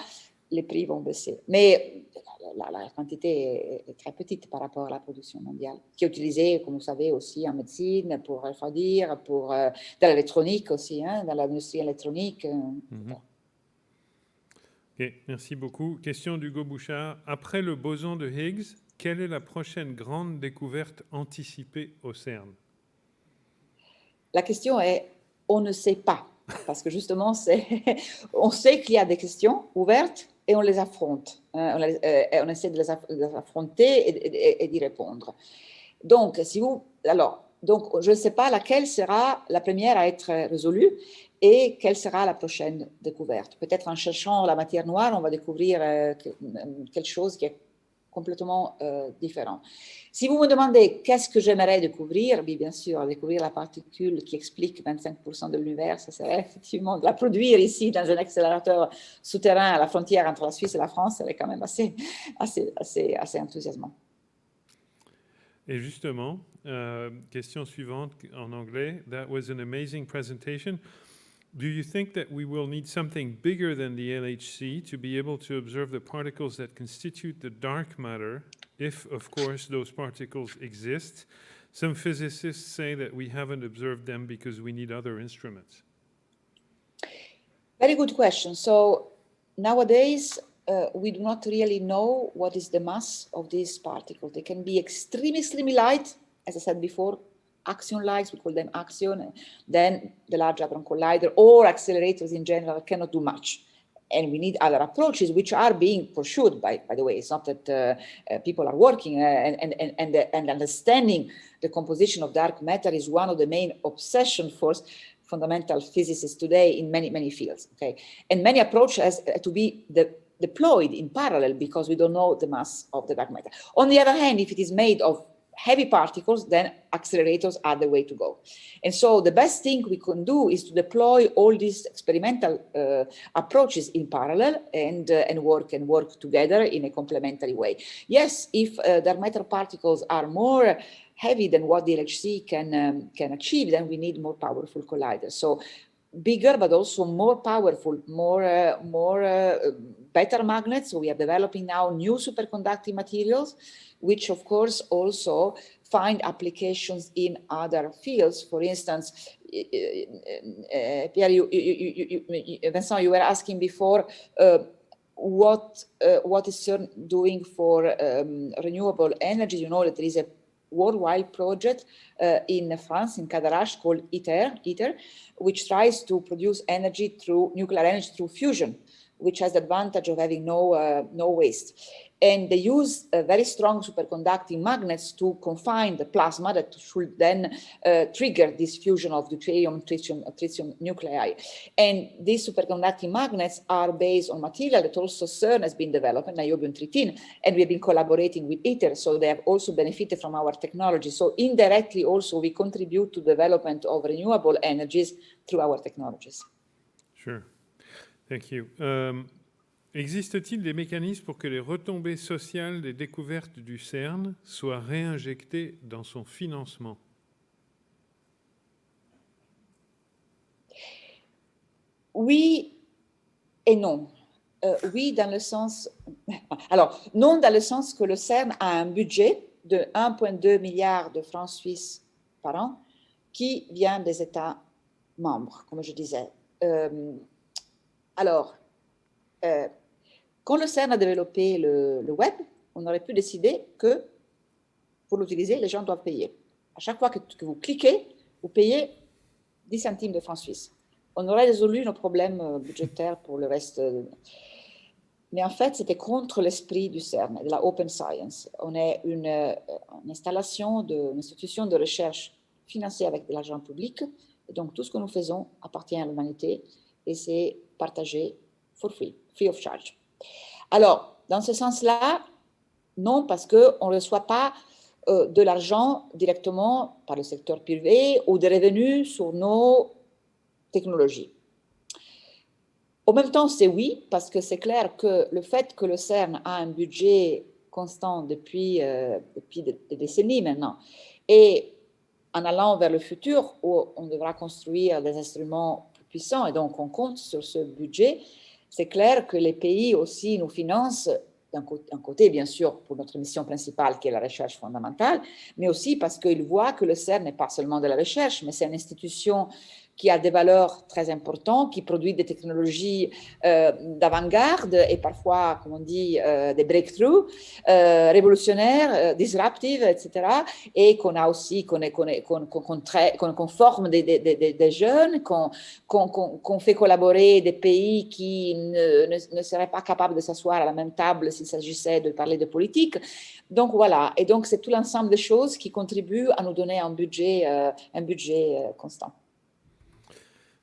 les prix vont baisser. Mais la quantité est très petite par rapport à la production mondiale, qui est utilisée, comme vous savez, aussi en médecine, pour refroidir, dans l'électronique aussi, dans l'industrie électronique. Ok, merci beaucoup. Question d'Hugo Bouchard. Après le boson de Higgs, quelle est la prochaine grande découverte anticipée au CERN? La question est, on ne sait pas, parce que justement, on sait qu'il y a des questions ouvertes, et on les affronte. On essaie de les affronter et d'y répondre. Donc, je ne sais pas laquelle sera la première à être résolue et quelle sera la prochaine découverte. Peut-être en cherchant la matière noire, on va découvrir quelque chose qui est complètement différent. Si vous me demandez qu'est-ce que j'aimerais découvrir, bien sûr, découvrir la particule qui explique 25% de l'univers, ça serait effectivement de la produire ici dans un accélérateur souterrain à la frontière entre la Suisse et la France, ça serait quand même assez enthousiasmant. Et justement, question suivante en anglais. That was an amazing presentation. Do you think that we will need something bigger than the LHC to be able to observe the particles that constitute the dark matter, if, of course, those particles exist? Some physicists say that we haven't observed them because we need other instruments. Very good question. So nowadays, we do not really know what is the mass of these particles. They can be extremely light, as I said before, axion lights, we call them axion, then the Large Hadron Collider or accelerators in general cannot do much. And we need other approaches, which are being pursued, by the way. It's not that people are working and understanding the composition of dark matter is one of the main obsessions for fundamental physicists today in many fields. Okay, and many approaches have to be deployed in parallel because we don't know the mass of the dark matter. On the other hand, if it is made of heavy particles, then accelerators are the way to go. And so the best thing we can do is to deploy all these experimental approaches in parallel and work together in a complementary way. Yes, if dark matter particles are more heavy than what the LHC can achieve, then we need more powerful colliders. So bigger, but also more powerful, better magnets. So we are developing now new superconducting materials, which of course also find applications in other fields. For instance, Pierre, Vincent, you were asking before what is CERN doing for renewable energy. You know that there is a worldwide project in France, in Cadarache, called ITER, which tries to produce energy through nuclear energy through fusion, which has the advantage of having no waste. And they use very strong superconducting magnets to confine the plasma that should then trigger this fusion of deuterium, tritium nuclei. And these superconducting magnets are based on material that also CERN has been developing, niobium-13, and we've been collaborating with ITER, so they have also benefited from our technology. So indirectly also we contribute to the development of renewable energies through our technologies. Sure. Thank you. Existe-t-il des mécanismes pour que les retombées sociales des découvertes du CERN soient réinjectées dans son financement? Oui et non. Oui, dans le sens... Alors, non dans le sens que le CERN a un budget de 1,2 milliard de francs suisses par an qui vient des États membres, comme je disais. Quand le CERN a développé le web, on aurait pu décider que pour l'utiliser, les gens doivent payer. À chaque fois que vous cliquez, vous payez 10 centimes de francs suisses. On aurait résolu nos problèmes budgétaires pour le reste. Mais en fait, c'était contre l'esprit du CERN, de la open science. On est une institution de recherche financée avec de l'argent public. Et donc, tout ce que nous faisons appartient à l'humanité et c'est partagé for free of charge. Alors, dans ce sens-là, non, parce qu'on ne reçoit pas de l'argent directement par le secteur privé ou des revenus sur nos technologies. En même temps, c'est oui, parce que c'est clair que le fait que le CERN a un budget constant depuis des décennies maintenant, et en allant vers le futur où on devra construire des instruments plus puissants, et donc on compte sur ce budget, c'est clair que les pays aussi nous financent, d'un côté, bien sûr, pour notre mission principale, qui est la recherche fondamentale, mais aussi parce qu'ils voient que le CERN n'est pas seulement de la recherche, mais c'est une institution qui a des valeurs très importantes, qui produit des technologies d'avant-garde et parfois, comme on dit, des breakthroughs révolutionnaires, disruptives, etc. Et qu'on a aussi, qu'on forme des jeunes, qu'on fait collaborer des pays qui ne seraient pas capables de s'asseoir à la même table s'il s'agissait de parler de politique. Donc voilà, et donc c'est tout l'ensemble des choses qui contribuent à nous donner un budget constant.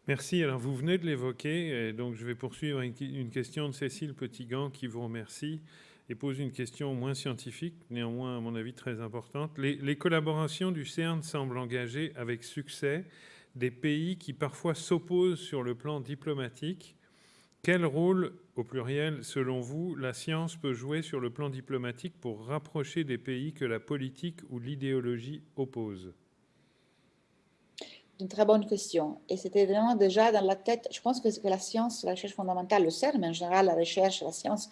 Merci. Alors, vous venez de l'évoquer, et donc je vais poursuivre une question de Cécile Petitgand qui vous remercie et pose une question moins scientifique, néanmoins, à mon avis, très importante. Les collaborations du CERN semblent engager avec succès des pays qui parfois s'opposent sur le plan diplomatique. Quel rôle, au pluriel, selon vous, la science peut jouer sur le plan diplomatique pour rapprocher des pays que la politique ou l'idéologie opposent? Une très bonne question. Et c'était vraiment déjà dans la tête. Je pense que la science, la recherche fondamentale, le CERN, mais en général, la recherche, la science,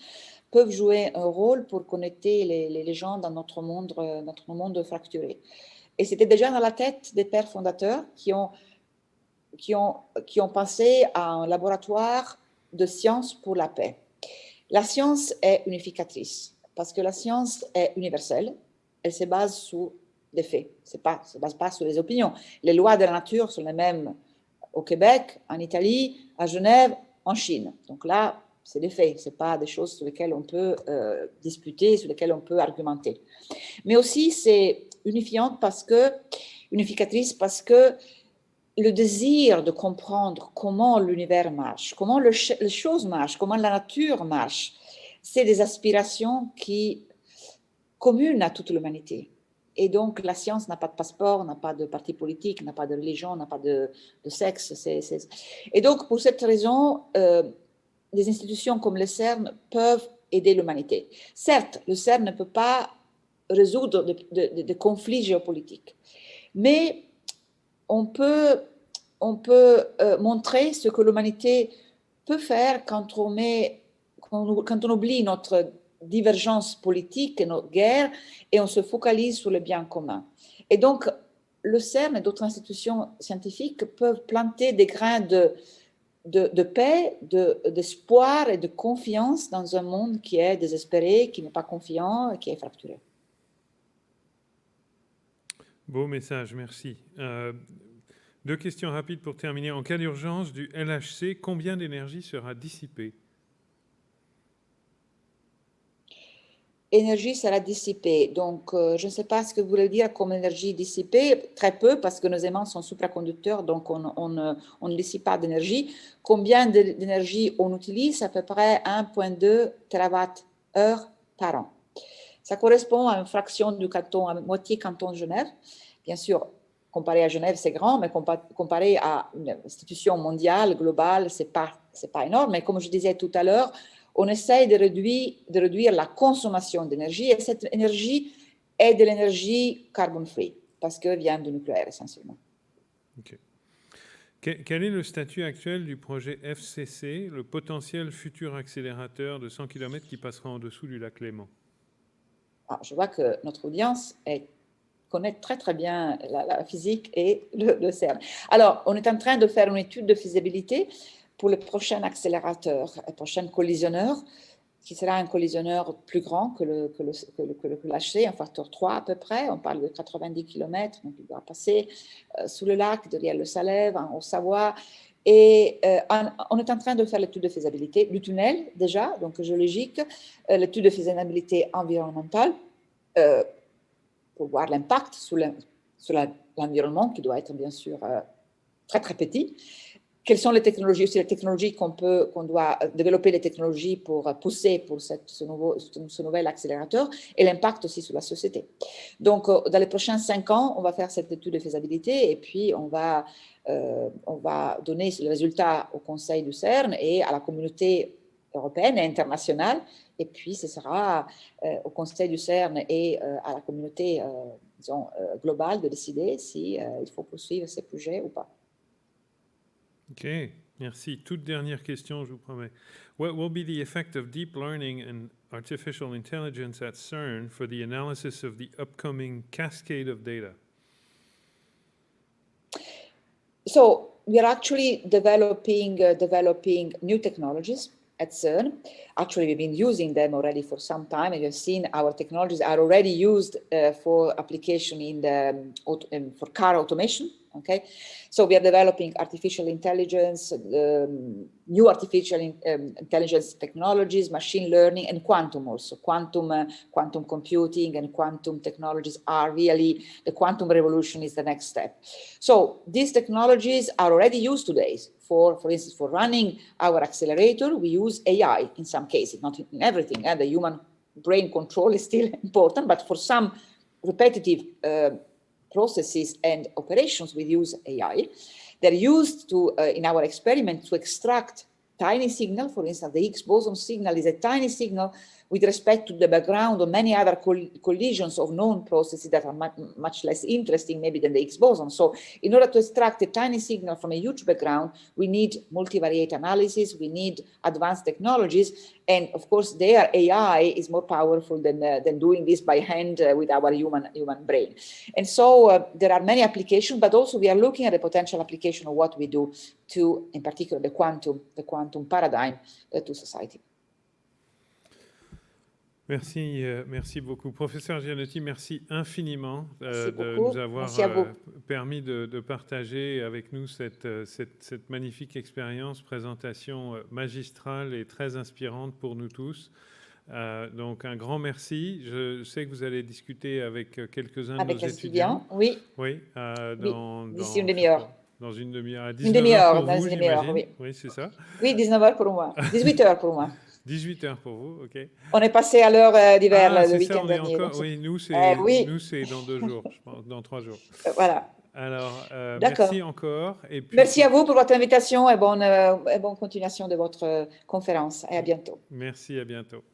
peuvent jouer un rôle pour connecter les gens dans notre monde fracturé. Et c'était déjà dans la tête des pères fondateurs qui ont pensé à un laboratoire de science pour la paix. La science est unificatrice parce que la science est universelle. Elle se base sur des faits, se base pas sur les opinions. Les lois de la nature sont les mêmes au Québec, en Italie, à Genève, en Chine. Donc là, c'est des faits, c'est pas des choses sur lesquelles on peut discuter, sur lesquelles on peut argumenter. Mais aussi, c'est unificatrice parce que le désir de comprendre comment l'univers marche, comment les choses marchent, comment la nature marche, c'est des aspirations communes à toute l'humanité. Et donc, la science n'a pas de passeport, n'a pas de parti politique, n'a pas de religion, n'a pas de sexe. Et donc, pour cette raison, des institutions comme le CERN peuvent aider l'humanité. Certes, le CERN ne peut pas résoudre de conflits géopolitiques, mais on peut montrer ce que l'humanité peut faire quand on oublie notre divergences politiques et nos guerres, et on se focalise sur le bien commun. Et donc, le CERN et d'autres institutions scientifiques peuvent planter des grains de paix, d'espoir et de confiance dans un monde qui est désespéré, qui n'est pas confiant et qui est fracturé. Beau message, merci. Deux questions rapides pour terminer. En cas d'urgence du LHC, combien d'énergie sera dissipée? Énergie sera dissipée. Donc, je ne sais pas ce que vous voulez dire comme énergie dissipée. Très peu, parce que nos aimants sont supraconducteurs, donc on ne dissipe pas d'énergie. Combien d'énergie on utilise? À peu près 1,2 TWh par an. Ça correspond à une fraction du canton, à moitié canton de Genève. Bien sûr, comparé à Genève, c'est grand, mais comparé à une institution mondiale, globale, c'est pas énorme. Mais comme je disais tout à l'heure, on essaye de réduire la consommation d'énergie, et cette énergie est de l'énergie carbone-free, parce qu'elle vient du nucléaire essentiellement. Okay. Quel est le statut actuel du projet FCC, le potentiel futur accélérateur de 100 km qui passera en dessous du lac Léman? Je vois que notre audience connaît très très bien la physique et le CERN. Alors, on est en train de faire une étude de faisabilité pour le prochain accélérateur, le prochain collisionneur, qui sera un collisionneur plus grand que le LHC, un facteur 3 à peu près. On parle de 90 km, donc il doit passer sous le lac, derrière le Salève, en Haute-Savoie. Et on est en train de faire l'étude de faisabilité du tunnel déjà, donc géologique, l'étude de faisabilité environnementale, pour voir l'impact sur l'environnement, qui doit être bien sûr très très petit. Quelles sont les technologies, aussi les technologies qu'on doit développer, les technologies pour pousser pour ce nouvel accélérateur, et l'impact aussi sur la société. Donc, dans les prochains 5 ans, on va faire cette étude de faisabilité, et puis on va donner les résultats au Conseil du CERN et à la communauté européenne et internationale, et puis ce sera au Conseil du CERN et à la communauté disons, globale de décider si il faut poursuivre ces projets ou pas. OK, merci. Toute dernière question, je vous promets. What will be the effect of deep learning and artificial intelligence at CERN for the analysis of the upcoming cascade of data? So we are actually developing new technologies at CERN. Actually, we've been using them already for some time, and you've seen our technologies are already used for application for car automation. Okay, so we are developing artificial intelligence, new artificial intelligence technologies, machine learning, and quantum also. Quantum computing and quantum technologies are really, the quantum revolution is the next step. So these technologies are already used today. For instance, for running our accelerator, we use AI in some cases, not in everything. The human brain control is still important, but for some repetitive processes and operations, we use AI. They're used to, in our experiment, to extract tiny signal. For instance, the Higgs boson signal is a tiny signal with respect to the background of many other collisions of known processes that are much less interesting maybe than the Higgs boson. So in order to extract a tiny signal from a huge background, we need multivariate analysis, we need advanced technologies, and of course their AI is more powerful than doing this by hand with our human brain. And so there are many applications, but also we are looking at the potential application of what we do to, in particular, the quantum paradigm to society. Merci, merci beaucoup. Professeur Gianotti, merci infiniment merci de nous avoir permis de partager avec nous cette magnifique expérience, présentation magistrale et très inspirante pour nous tous. Donc un grand merci. Je sais que vous allez discuter avec quelques-uns de nos étudiants. Oui. Oui. D'ici une demi-heure. Dans une demi-heure. À 19h pour vous, j'imagine. Oui. Oui, c'est ça. Oui, 19h pour moi. 18h pour moi. 18h pour vous, OK. On est passé à l'heure d'hiver le week-end dernier. Encore, oui, nous, c'est dans 2 jours, je pense, dans 3 jours. Voilà. Alors, merci encore. Et puis, merci à vous pour votre invitation et bonne continuation de votre conférence. Et à bientôt. Merci, à bientôt.